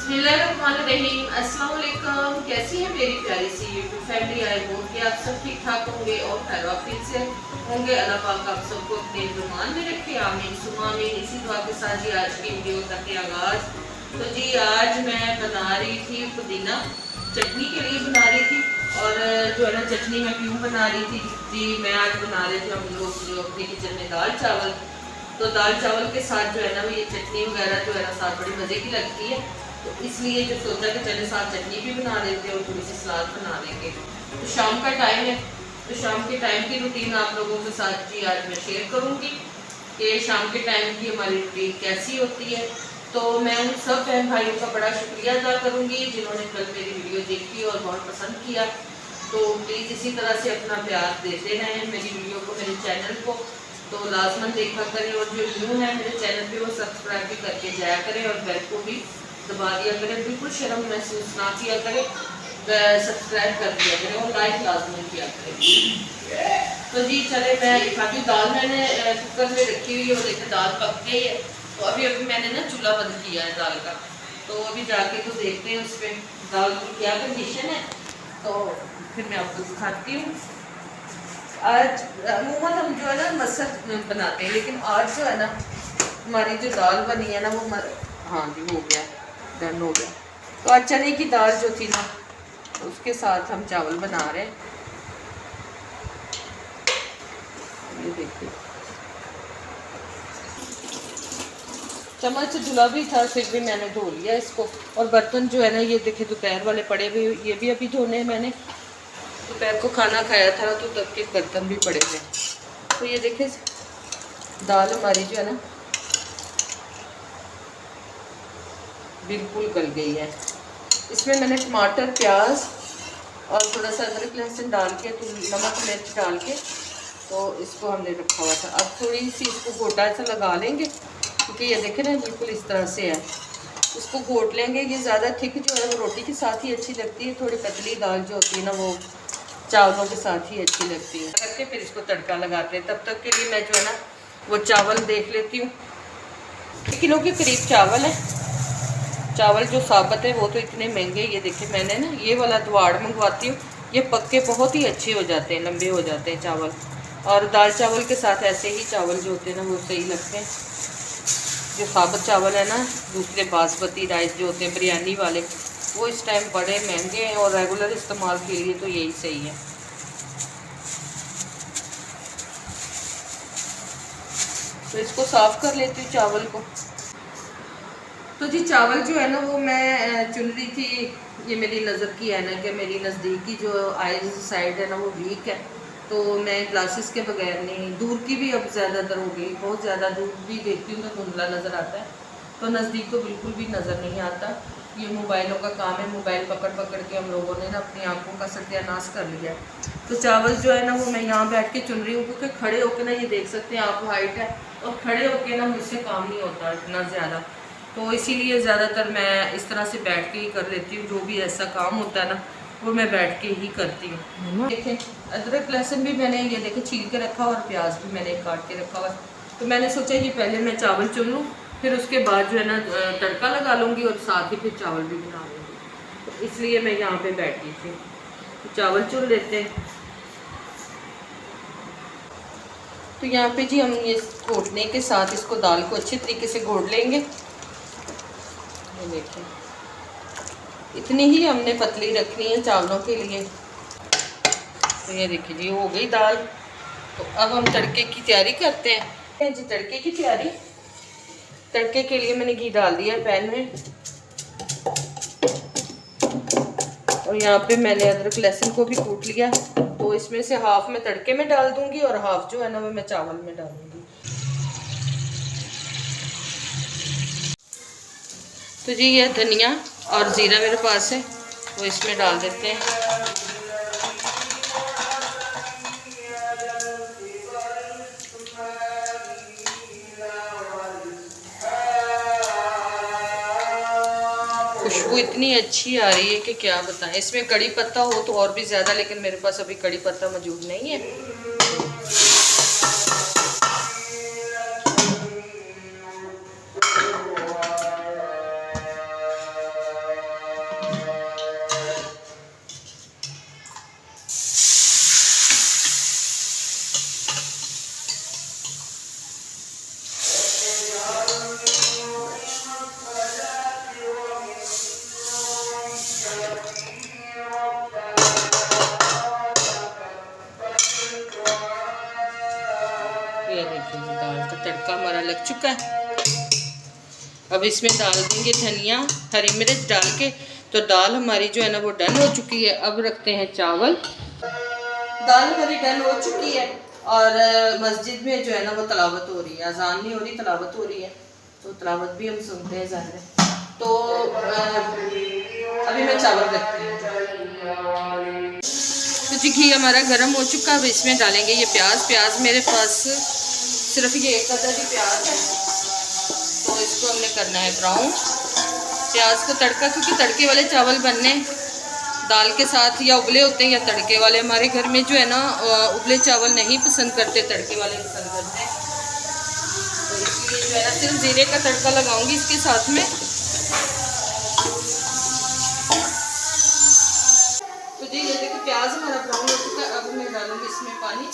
बिस्मिल्लाहिर्रहमानिर्रहीम। अस्सलाम वालेकुम। कैसी है मेरी प्यारी सी यूट्यूब फैमिली? आई होप कि आप सब ठीक ठाक होंगे और खैरियत से होंगे। अल्लाह पाक आप सबको अपने जुबान में रखे, आमीन सुमा आमीन। इसी दुआ के साथ ही आज की वीडियो करते आगाज। तो जी आज मैं बना रही थी पुदीना चटनी के लिए बना रही थी। और जो है ना चटनी मैं क्यों बना रही थी जी, मैं आज बना रही थी हम लोग जो अपने किचन में दाल चावल। तो दाल चावल के साथ जो है ना ये चटनी वगैरह जो है ना साथ बड़ी मज़े की लगती है। तो इसलिए जो सोचा कि चले साथ चटनी भी बना लेते हैं और थोड़ी सी सलाद बना लेंगे। तो शाम का टाइम है, तो शाम के टाइम की रूटीन आप लोगों के साथ जी आज मैं शेयर करूँगी कि शाम के टाइम की हमारी रूटीन कैसी होती है। तो मैं उन सब बहन भाइयों का बड़ा शुक्रिया अदा करूँगी जिन्होंने कल मेरी वीडियो देखी और बहुत पसंद किया। तो प्लीज़ इसी तरह से अपना प्यार देते रहें मेरी वीडियो को, मेरे चैनल को। तो लाजमन देखा करें और जो न्यू है मेरे चैनल पे वो सब्सक्राइब भी करके जाया करें और बेल को भी दबा दिया करें। बिल्कुल शर्म महसूस ना किया करें, सब्सक्राइब कर दिया करें और लाइक लाजमन किया करें। तो जी चले मैं दिखाती हूँ। दाल मैंने कुकर में रखी हुई है और देखिए दाल पक गई है। तो अभी अभी मैंने ना चूल्हा बंद किया है दाल का। तो अभी जाके तो देखते हैं उस पर दाल की क्या कंडीशन है, तो फिर मैं आपको दिखाती हूँ। आज अमूमन हम जो है ना मसद बनाते हैं, लेकिन आज जो है ना हमारी जो दाल बनी है ना वो हाँ जी हो गया, डन हो गया। तो आज चने की दाल जो थी ना उसके साथ हम चावल बना रहे हैं। ये देखिए चम्मच धुला भी था फिर भी मैंने धो लिया इसको। और बर्तन जो है ना ये देखिए दोपहर वाले पड़े हुए, ये भी अभी धोने हैं। मैंने दोपहर को खाना खाया था तो तब के बर्तन भी पड़े हुए। तो ये देखिए दाल हमारी जो है ना बिल्कुल गल गई है। इसमें मैंने टमाटर प्याज और थोड़ा सा अदरक लहसुन डाल के तो नमक मिर्च डाल के तो इसको हमने रखा हुआ था। अब थोड़ी सी इसको गोटा सा लगा लेंगे क्योंकि ये देखें ना बिल्कुल इस तरह से है। इसको घोट लेंगे। ये ज़्यादा थिक जो है वो रोटी के साथ ही अच्छी लगती है, थोड़ी पतली दाल जो होती है ना वो चावलों के साथ ही अच्छी लगती है। करके फिर इसको तड़का लगाते हैं। तब तक के लिए मैं जो है ना वो चावल देख लेती हूँ। 1 किलो के करीब चावल है। चावल जो साबुत है वो तो इतने महंगे, ये देखिए मैंने ना ये वाला द्वाड़ मंगवाती हूँ। ये पक्के बहुत ही अच्छे हो जाते हैं, लंबे हो जाते हैं चावल। और दाल चावल के साथ ऐसे ही चावल जो होते हैं ना वो सही लगते हैं। जो साबुत चावल है ना दूसरे बासमती राइस जो होते हैं बिरयानी वाले वो इस टाइम बड़े महंगे हैं और रेगुलर इस्तेमाल के लिए तो यही सही है। तो इसको साफ़ कर लेती हूँ चावल को। तो जी चावल जो है ना वो मैं चुन रही थी। ये मेरी नज़र की है ना कि मेरी नज़दीकी जो आइज साइड है ना वो वीक है। तो मैं ग्लासेस के बगैर नहीं, दूर की भी अब ज़्यादातर हो गई, बहुत ज़्यादा दूर भी देखती हूँ तो धुंधला नज़र आता है। तो नज़दीक तो बिल्कुल भी नज़र नहीं आता। ये मोबाइलों का काम है, मोबाइल पकड़ पकड़ के हम लोगों ने ना अपनी आंखों का सत्यानाश कर लिया। तो चावल जो है ना वो मैं यहाँ बैठ के चुन रही हूँ क्योंकि खड़े होकर ना ये देख सकते हैं आप हाइट है और खड़े होकर ना मुझसे काम नहीं होता इतना ज़्यादा। तो इसीलिए ज़्यादातर मैं इस तरह से बैठ के ही कर लेती हूँ। जो भी ऐसा काम होता है ना वो मैं बैठ के ही करती हूँ। देखें अदरक लहसुन भी मैंने ये देखें छील के रखा और प्याज भी मैंने काट के रखा हुआ। तो मैंने सोचा ये पहले मैं चावल चुन लूँ फिर उसके बाद जो है ना तड़का लगा लूँगी और साथ ही फिर चावल भी बना लूँगी। तो इसलिए मैं यहाँ पे बैठी थी। तो चावल चुन लेते हैं। तो यहाँ पे जी हम ये घोटने के साथ इसको दाल को अच्छे तरीके से घोट लेंगे। ये देखिए इतनी ही हमने पतली रखनी है चावलों के लिए। तो ये देखिए जी हो गई दाल। तो अब हम तड़के की तैयारी करते हैं जी। तड़के की तैयारी, तड़के के लिए मैंने घी डाल दिया पैन में और यहाँ पे मैंने अदरक लहसुन को भी कूट लिया। तो इसमें से हाफ मैं तड़के में डाल दूंगी और हाफ जो है ना वो मैं चावल में डालूंगी। तो जी ये धनिया और ज़ीरा मेरे पास है वो इसमें डाल देते हैं। खुशबू इतनी अच्छी आ रही है कि क्या बताएं। इसमें कड़ी पत्ता हो तो और भी ज़्यादा, लेकिन मेरे पास अभी कड़ी पत्ता मौजूद नहीं है। लग चुका है। अब इसमें डाल देंगे धनिया, हरी मिर्च डाल के। तो दाल हमारी जो है ना वो डन हो चुकी है। अब रखते हैं चावल। दाल हमारी डन हो चुकी है और मस्जिद में जो है ना वो तलावत हो रही है। अजान नहीं हो रही, तलावत हो रही है, तो तलावत भी हम सुनते हैं ज़ाहिर है। तो अभी मैं चावल रखती हूँ। तो जी घी हमारा गर्म हो चुका है। अब इसमें डालेंगे ये प्याज मेरे पास सिर्फ ये एक अदद ही प्याज है, तो इसको हमने करना है ब्राउन। प्याज को तड़का, क्योंकि तड़के वाले चावल बनने दाल के साथ या उबले होते हैं या तड़के वाले। हमारे घर में जो है ना उबले चावल नहीं पसंद करते, तड़के वाले पसंद करते हैं। तो इसलिए जो है ना सिर्फ जीरे का तड़का लगाऊंगी इसके साथ में। तो जी ये देखिए प्याज हमारा ब्राउन हो चुका है। अब मैं डालूंगी इसमें पानी।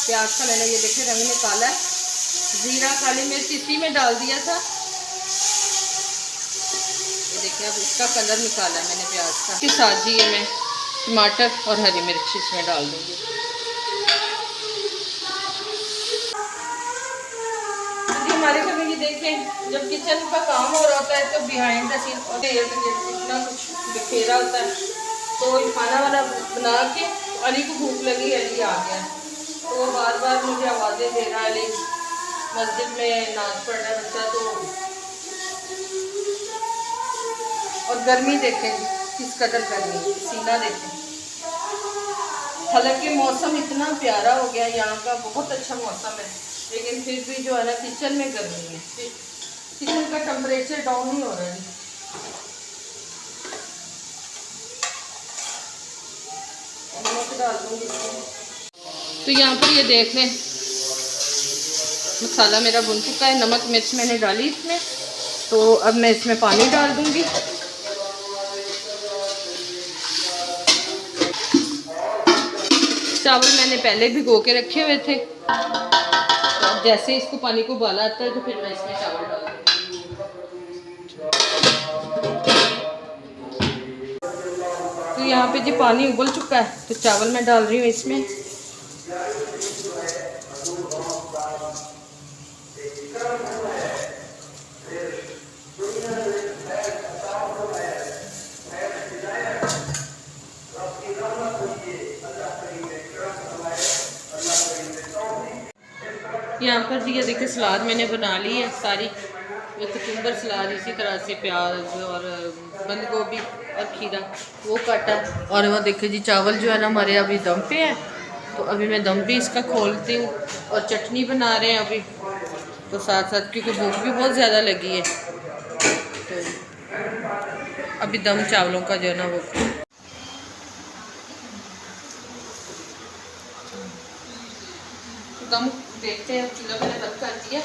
प्याज का मैंने ये देखिए रंग निकाला है। जीरा काली मिर्च इसी में डाल दिया था। ये देखिए अब इसका कलर निकाला है मैंने प्याज का। इसके साथ जी ये मैं टमाटर और हरी मिर्च इसमें डाल दूँगी। तो जी हमारे घर में ये देखें, जब किचन का काम हो रहा होता है तो बिहाइंड द सीन और इतना कुछ बिखेरा होता है। तो खाना वाना बना के अली को भूख लगी, अली आ गया, तो वो बार बार मुझे आवाज़ें दे रहा है। अली मस्जिद में नाच पढ़ रहा है बच्चा। तो और गर्मी देखें किस कदर गर्मी, सीना देखें। हालांकि मौसम इतना प्यारा हो गया यहाँ का, बहुत अच्छा मौसम है, लेकिन फिर भी जो है ना किचन में गर्मी है। किचन का टेम्परेचर डाउन नहीं हो रहा है। डाल दूँगी इसमें। तो यहाँ पर ये देख लें मसाला मेरा भुन चुका है। नमक मिर्च मैंने डाली इसमें, तो अब मैं इसमें पानी डाल दूँगी। चावल मैंने पहले भिगो के रखे हुए थे, तो अब जैसे इसको पानी को उबाला आता है तो फिर मैं इसमें चावल डाल दूँगी। तो यहाँ पे जी पानी उबल चुका है, तो चावल मैं डाल रही हूँ इसमें। यहाँ पर जी ये देखिए सलाद मैंने बना ली है सारी। ये कुकुम्बर सलाद, इसी तरह से प्याज और बंद गोभी और खीरा वो काटा। और वो देखिए जी चावल जो है ना हमारे अभी दम पे है, तो अभी मैं दम भी इसका खोलती हूँ। और चटनी बना रहे हैं अभी, तो साथ साथ क्योंकि भूख भी बहुत ज़्यादा लगी है, तो अभी दम चावलों का जो है ना वो दम देखते हैं। चूल्हा मैंने बंद कर दिया,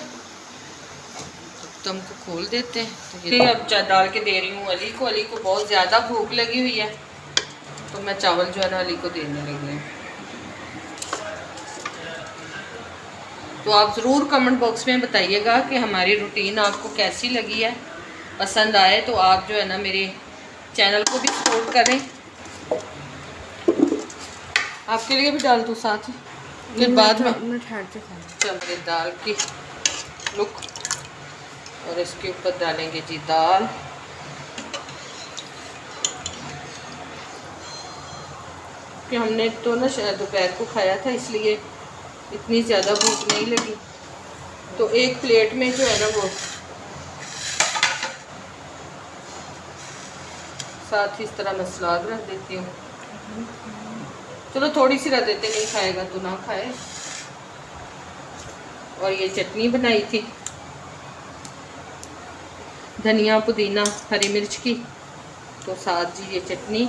दम को खोल देते हैं। तो ये अब डाल के दे रही हूँ अली को। अली को बहुत ज़्यादा भूख लगी हुई है, तो मैं चावल जो है ना अली को देने लगी हूँ। तो आप ज़रूर कमेंट बॉक्स में बताइएगा कि हमारी रूटीन आपको कैसी लगी है। पसंद आए तो आप जो है ना मेरे चैनल को भी सपोर्ट करें। आपके लिए भी डाल दूँ साथ, फिर बाद में चल रही दाल की लुक। और इसके ऊपर डालेंगे जी दाल। कि हमने तो ना शायद दोपहर को खाया था, इसलिए इतनी ज़्यादा भूख नहीं लगी। तो एक प्लेट में जो है ना वो साथ ही इस तरह मैं सलाद रख देती हूँ। चलो थोड़ी सी रख देते, नहीं खाएगा तो ना खाए। और ये चटनी बनाई थी धनिया पुदीना हरी मिर्च की, तो साथ जी ये चटनी।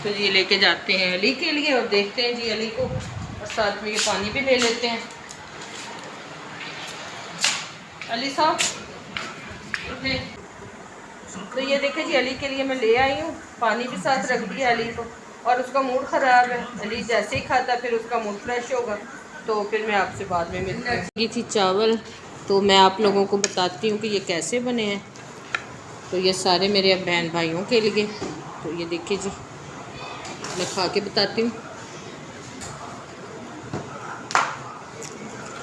तो ये लेके जाते हैं अली के लिए और देखते हैं जी अली को, और साथ में ये पानी भी ले लेते हैं। अली साहब उठे। तो ये देखे जी, अली के लिए मैं ले आई हूँ, पानी भी साथ रख दिया अली को, और उसका मूड ख़राब है। अली जैसे ही खाता फिर उसका मूड फ्रेश होगा। तो फिर मैं आपसे बाद में मिलती थी चावल। तो मैं आप लोगों को बताती हूँ कि ये कैसे बने हैं। तो ये सारे मेरे बहन भाइयों के लिए। तो ये देखिए जी, मैं खा के बताती हूँ।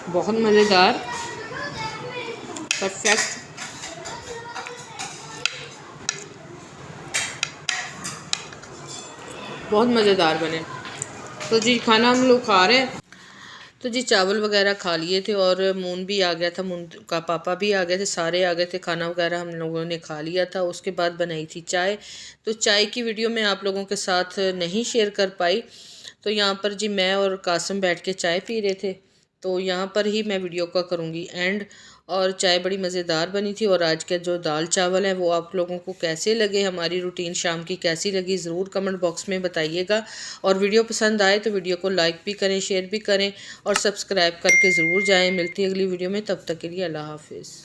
बहुत मज़ेदार, परफेक्ट। बहुत मज़ेदार बने। तो जी खाना हम लोग खा रहे हैं। तो जी चावल वगैरह खा लिए थे और मून भी आ गया था, मून का पापा भी आ गए थे, सारे आ गए थे। खाना वगैरह हम लोगों ने खा लिया था। उसके बाद बनाई थी चाय। तो चाय की वीडियो मैं आप लोगों के साथ नहीं शेयर कर पाई। तो यहाँ पर जी मैं और कासिम बैठ के चाय पी रहे थे। तो यहाँ पर ही मैं वीडियो का करूँगी एंड। और चाय बड़ी मज़ेदार बनी थी। और आज के जो दाल चावल हैं वो आप लोगों को कैसे लगे, हमारी रूटीन शाम की कैसी लगी, ज़रूर कमेंट बॉक्स में बताइएगा। और वीडियो पसंद आए तो वीडियो को लाइक भी करें, शेयर भी करें और सब्सक्राइब करके ज़रूर जाएं। मिलती है अगली वीडियो में, तब तक के लिए अल्लाह हाफिज़।